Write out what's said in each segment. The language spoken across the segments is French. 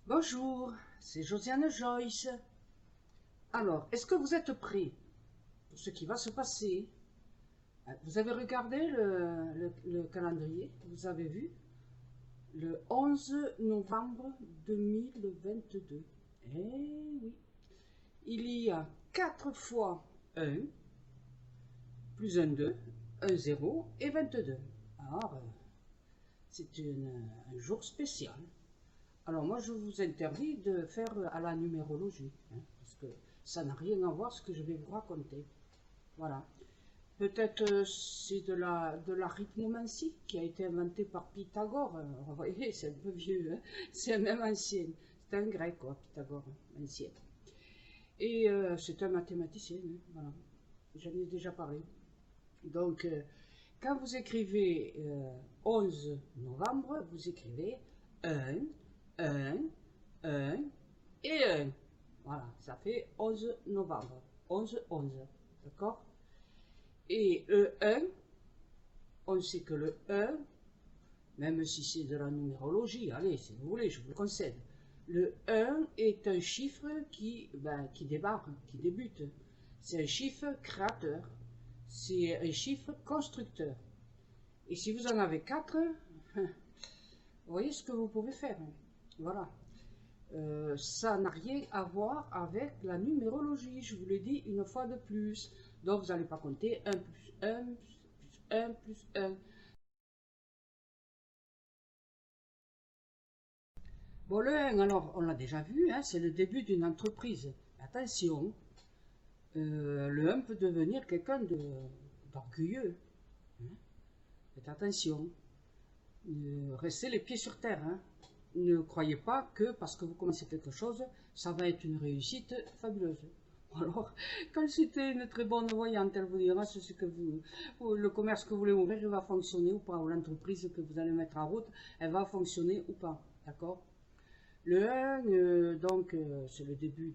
Bonjour, c'est Josiane Joyce. Alors, est-ce que vous êtes prêts pour ce qui va se passer? Vous avez regardé le calendrier? Vous avez vu? Le 11 novembre 2022. Eh oui, il y a 4 fois 1, plus un 2, un 0 et 22. Alors, c'est un jour spécial. Alors moi, je vous interdis de faire à la numérologie, hein, parce que ça n'a rien à voir ce que je vais vous raconter. Voilà. Peut-être c'est de l'arithmomancie qui a été inventée par Pythagore. Vous voyez, c'est un peu vieux, hein, c'est même ancien. C'est un grec, quoi, Pythagore, ancien. Et c'est un mathématicien, hein, voilà. J'en ai déjà parlé. Donc, quand vous écrivez 11 novembre, vous écrivez 1, 1, 1 et 1. Voilà, ça fait 11 novembre. 11, 11. D'accord? Et le 1, on sait que le 1, même si c'est de la numérologie, allez, si vous voulez, je vous le concède. Le 1 est un chiffre qui débarque, qui débute. C'est un chiffre créateur. C'est un chiffre constructeur. Et si vous en avez 4, vous voyez ce que vous pouvez faire. Voilà. Ça n'a rien à voir avec la numérologie, je vous le dis une fois de plus. Donc vous n'allez pas compter 1 plus 1 plus 1 plus 1. Bon, le 1, alors, on l'a déjà vu, hein, c'est le début d'une entreprise. Attention, le 1 peut devenir quelqu'un d'orgueilleux. Hein. Faites attention. Restez les pieds sur terre. Hein. Ne croyez pas que parce que vous commencez quelque chose, ça va être une réussite fabuleuse. Alors, quand c'était une très bonne voyante, elle vous dira ce que le commerce que vous voulez ouvrir, il va fonctionner ou pas, ou l'entreprise que vous allez mettre en route, elle va fonctionner ou pas. D'accord? Le 1, c'est le début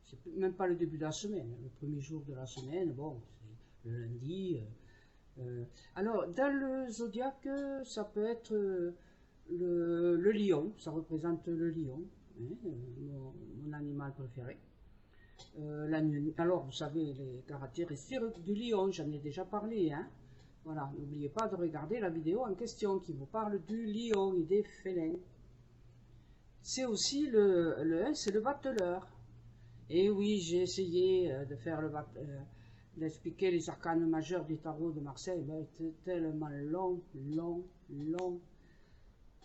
c'est même pas le début de la semaine, le premier jour de la semaine, bon, c'est le lundi. Alors, dans le zodiaque, ça peut être le lion, ça représente le lion, hein, mon animal préféré. Alors, vous savez, les caractéristiques du lion, j'en ai déjà parlé. Hein. Voilà, n'oubliez pas de regarder la vidéo en question qui vous parle du lion et des félins. C'est aussi le 1, c'est le battleur. Et oui, j'ai essayé de faire d'expliquer les arcanes majeurs du tarot de Marseille, mais c'était tellement long,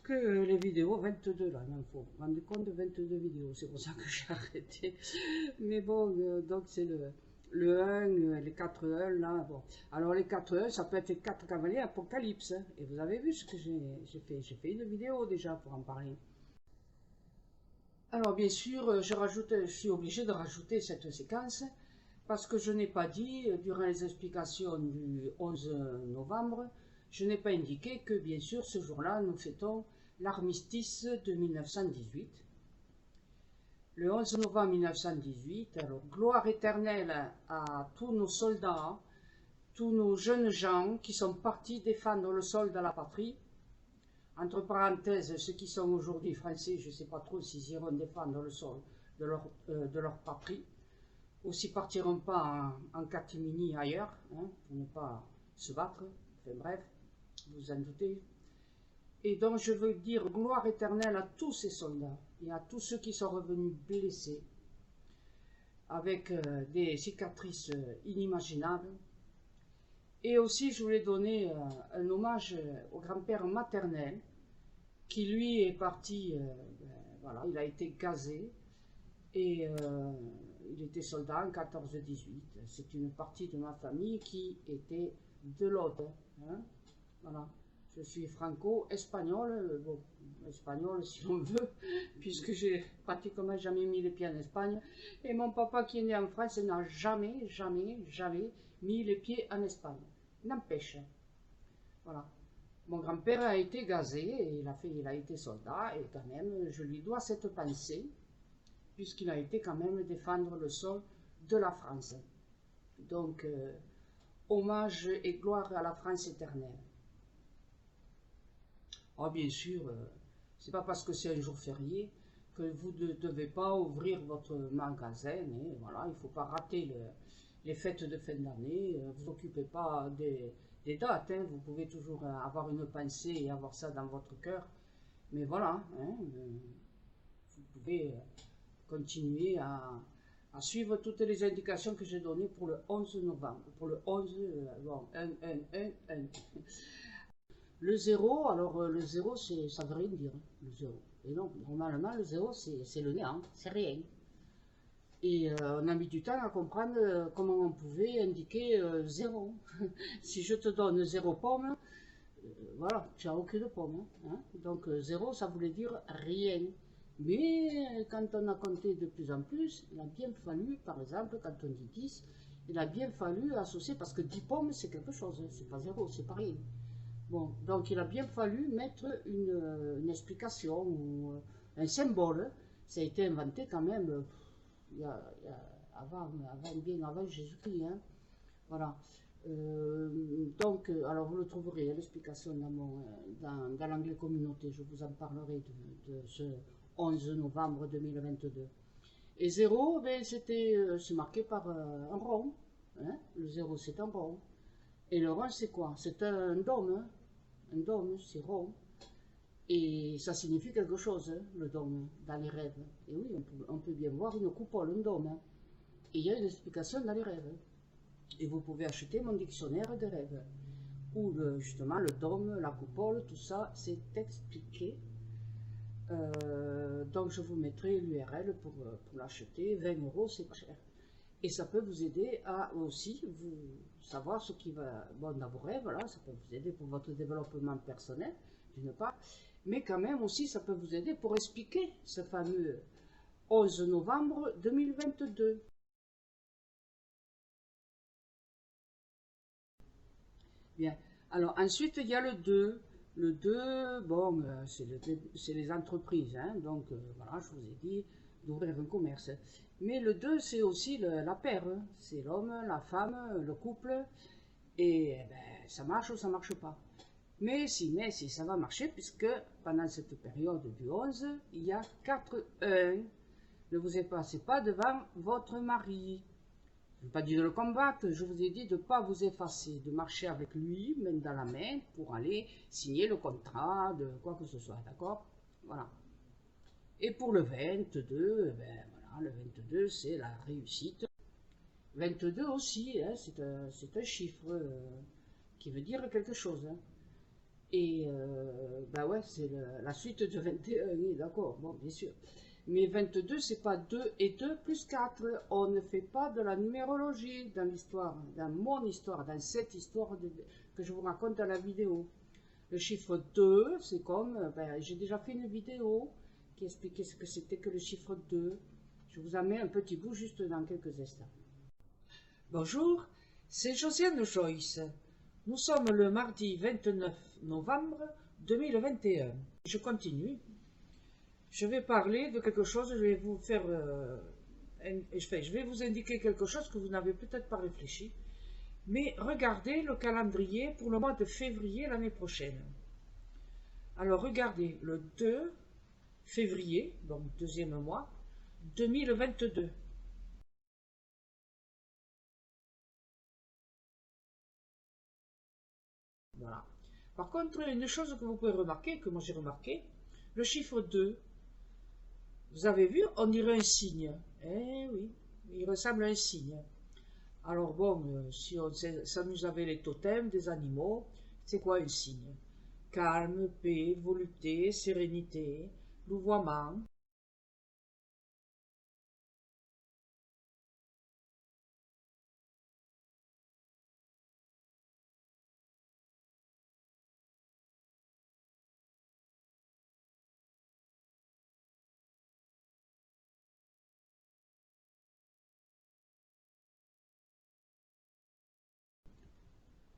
que les vidéos, 22 là, il faut vous rendre compte de 22 vidéos, c'est pour ça que j'ai arrêté. Mais bon, donc c'est le 1, les 4 1 là, bon. Alors les 4 1, ça peut être les 4 cavaliers apocalypse, hein. Et vous avez vu ce que j'ai fait une vidéo déjà pour en parler. Alors bien sûr, je suis obligé de rajouter cette séquence parce que je n'ai pas dit, durant les explications du 11 novembre, je n'ai pas indiqué que bien sûr ce jour-là nous fêtons l'armistice de 1918. Le 11 novembre 1918, alors gloire éternelle à tous nos soldats, tous nos jeunes gens qui sont partis défendre le sol de la patrie. Entre parenthèses, ceux qui sont aujourd'hui français, je ne sais pas trop s'ils iront défendre le sol de leur patrie, ou s'ils partiront pas en catimini ailleurs, hein, pour ne pas se battre. Enfin bref, vous en doutez. Et donc je veux dire gloire éternelle à tous ces soldats et à tous ceux qui sont revenus blessés, avec des cicatrices inimaginables. Et aussi je voulais donner un hommage au grand-père maternel, qui lui est parti, voilà, il a été gazé, et il était soldat en 14-18. C'est une partie de ma famille qui était de l'Aude. Hein, voilà. Je suis franco-espagnol, bon, espagnol si on veut, puisque j'ai pratiquement jamais mis les pieds en Espagne. Et mon papa qui est né en France n'a jamais mis les pieds en Espagne. N'empêche. Voilà. Mon grand-père a été gazé, et il a été soldat, et quand même, je lui dois cette pensée, puisqu'il a été quand même défendre le sol de la France. Donc, hommage et gloire à la France éternelle. Oh, bien sûr, c'est pas parce que c'est un jour férié que vous ne devez pas ouvrir votre magasin, et voilà, il ne faut pas rater les fêtes de fin d'année, vous occupez pas des dates, hein, vous pouvez toujours avoir une pensée et avoir ça dans votre cœur, mais voilà, hein, vous pouvez continuer à suivre toutes les indications que j'ai données pour le 11 novembre, pour le 11, bon, 1. Le zéro, alors le zéro, ça veut rien dire, hein, le zéro. Et non, normalement, le zéro, c'est le néant, c'est rien. Et on a mis du temps à comprendre comment on pouvait indiquer zéro. Si je te donne 0 pomme, voilà, tu n'as aucune pomme. Hein. Donc zéro, ça voulait dire rien. Mais quand on a compté de plus en plus, il a bien fallu, par exemple, quand on dit 10, il a bien fallu associer, parce que 10 pommes, c'est quelque chose, hein, c'est pas zéro, c'est pas rien. Bon, donc il a bien fallu mettre une explication ou un symbole. Ça a été inventé quand même bien avant Jésus-Christ. Hein. Voilà. Alors vous le trouverez, l'explication dans l'anglais communauté. Je vous en parlerai de ce 11 novembre 2022. Et 0, ben, c'est marqué par un rond. Hein. Le 0, c'est un rond. Et le rond, c'est quoi? C'est un dôme. Hein. Un dôme, c'est rond. Et ça signifie quelque chose, hein, le dôme, dans les rêves. Et oui, on peut bien voir une coupole, un dôme. Hein. Et il y a une explication dans les rêves. Et vous pouvez acheter mon dictionnaire de rêves, où justement le dôme, la coupole, tout ça, c'est expliqué. Donc je vous mettrai l'URL pour l'acheter. 20 €, c'est pas cher. Et ça peut vous aider à aussi vous savoir ce qui va bon dans vos rêves. Là, ça peut vous aider pour votre développement personnel, d'une part. Mais quand même aussi, ça peut vous aider pour expliquer ce fameux 11 novembre 2022. Bien. Alors ensuite, il y a le 2. Le 2, bon, c'est les entreprises. Hein, donc voilà, je vous ai dit d'ouvrir un commerce. Mais le 2, c'est aussi la paire. Hein, c'est l'homme, la femme, le couple. Et ben, ça marche ou ça marche pas. Mais si, ça va marcher, puisque pendant cette période du 11, il y a 4 1. Ne vous effacez pas devant votre mari. Je n'ai pas dit de le combattre, je vous ai dit de ne pas vous effacer, de marcher avec lui, main dans la main, pour aller signer le contrat, de quoi que ce soit, d'accord? Voilà. Et pour le 22, ben voilà, le 22, c'est la réussite. 22 aussi, hein, c'est un chiffre qui veut dire quelque chose. Hein. Et ben ouais, c'est la suite de 21, oui, d'accord, bon, bien sûr. Mais 22, c'est pas 2 et 2 plus 4. On ne fait pas de la numérologie dans l'histoire, dans mon histoire, dans cette histoire que je vous raconte dans la vidéo. Le chiffre 2, c'est comme, ben, j'ai déjà fait une vidéo qui expliquait ce que c'était que le chiffre 2. Je vous en mets un petit bout juste dans quelques instants. Bonjour, c'est Josiane Joyce. Nous sommes le mardi 29 novembre 2021. Je continue. Je vais parler de quelque chose, je vais vous faire, je vais vous indiquer quelque chose que vous n'avez peut-être pas réfléchi. Mais regardez le calendrier pour le mois de février l'année prochaine. Alors regardez le 2 février, donc deuxième mois, 2022. Voilà. Par contre, une chose que vous pouvez remarquer, que moi j'ai remarqué, le chiffre 2, vous avez vu, on dirait un signe. Eh oui, il ressemble à un signe. Alors bon, si on s'amuse avec les totems des animaux, c'est quoi un signe? Calme, paix, volupté, sérénité, louvoiement.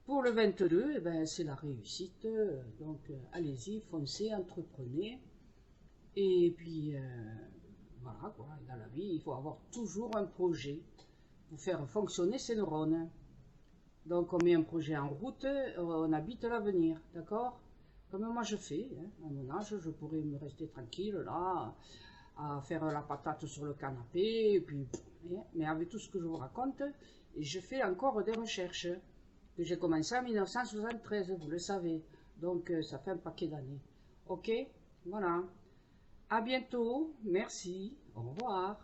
Pour le 22, eh ben, c'est la réussite. Donc allez-y, foncez, entreprenez. Et puis voilà, quoi. Dans la vie, il faut avoir toujours un projet pour faire fonctionner ses neurones. Donc on met un projet en route, on habite l'avenir, d'accord? Comme moi je fais, hein, à mon âge, je pourrais me rester tranquille là, à faire la patate sur le canapé, et puis, mais avec tout ce que je vous raconte, je fais encore des recherches, que j'ai commencé en 1973, vous le savez, donc ça fait un paquet d'années. Ok, voilà. À bientôt, merci, au revoir.